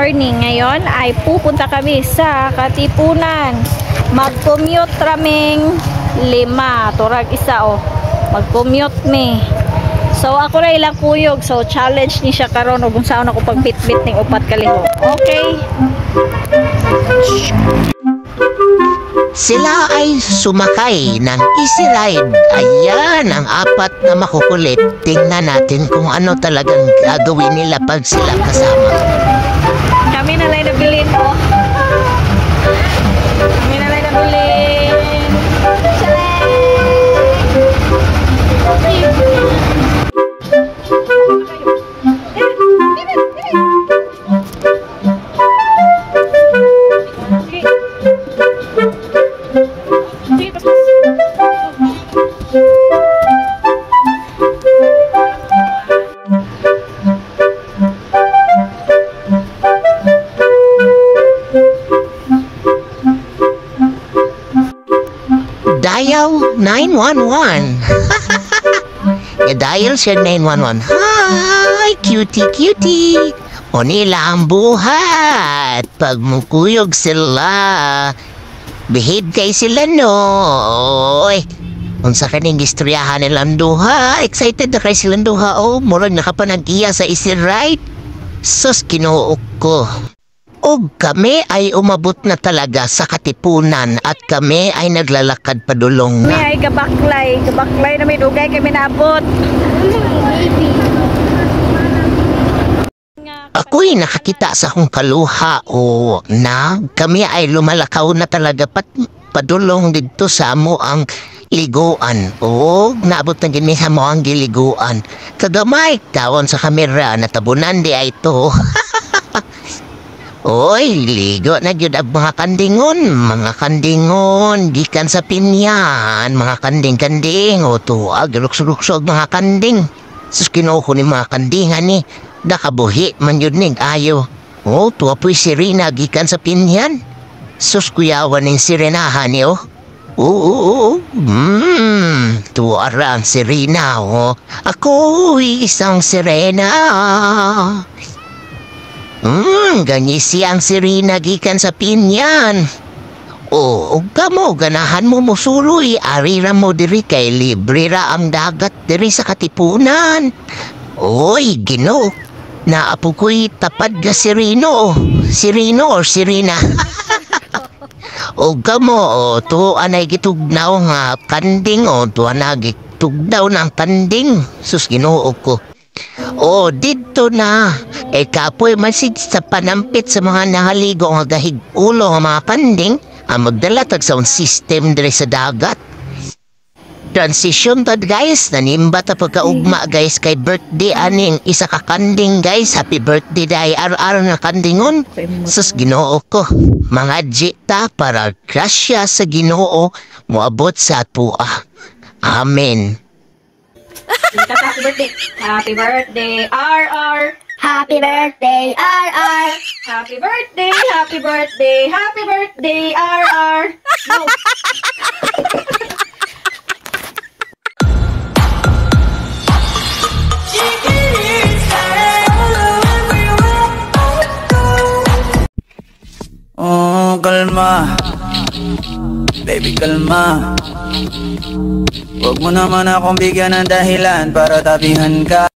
morning. Ngayon ay pupunta kami sa Katipunan. Mag-commute raming 5. Turag isa oh. Mag-commute me. So ako na ilang kuyog. So challenge ni siya karon kung saan ako pagbitbit ning upat kaliho. Okay. Sila ay sumakay ng easy ride. Ayan ang 4 na makukulit. Tingnan natin kung ano talagang gagawin nila pag sila kasama. Kami na lang nabilin po. Kami na lang nabilin. Dial 911. E-dial siya 911. Hi, cutie. O nila ang buhat. Pag mukuyog sila, behave kay sila no. Oy, unsa kaning istoryahan nilang duha. Excited na kay silang duha. Oh, murag nakapanag-iya sa easy ride. Sus, kinuok ko. O kami ay umabot na talaga sa Katipunan at kami ay naglalakad padulong Kami na. ay gabaklay. Gabaklay na may dugay kami naabot. Ako'y nakakita sa akong kaluha o na kami ay lumalakaw na talaga padulong dito sa amo ang liguan. O naabot na din sa mo ang giliguan. Kagamay tawon sa kamera natabunan di ay ito. Oy, ligo na gyud ang mga kandingon, gikan sa pinyan, mga kanding-kanding, o tuwag, ruksog-ruksog mga kanding. Sus kinuko ni mga kandingan ni, nakabuhi man yun ning ayo. O, tuwa po'y sirena, gikan sa pinyan. Sus kuyawan ng sirenahan niyo. Oo, tuwa ra ang sirena, o. Ako'y isang sirena. Ganyi siyang sirena gikan sa pinyan. O, kamo, ganahan mo musuloy, arira mo diri kay libre ra ang dagat diri sa Katipunan. Oy, Ginoo, naapo ko'y tapad ga sireno or sirena. O kamo, to anay gitugnaw nga kanding o to anay gitugnaw ng kanding. Sus, Ginoo ko. O, dito na. Kapoy masid sa panampit sa mga nahaligo nga gahig ulo nga mga kanding ang magdalatag sa system dire sa dagat. Transition tad guys, nanimba ta pagkaugma guys kay birthday aning isa ka kanding guys. Happy birthday day ar-ar nga kandingon. Sus, Ginoo ko. Mga jita para grasya sa Ginoo moabot sa atua. Amen. Happy birthday. Happy birthday, RR. Happy birthday, RR. Happy birthday, happy birthday, happy birthday, RR. No. Oh, kalma. Baby, kalma. Huwag mo naman akong bigyan ng dahilan para tabihan ka.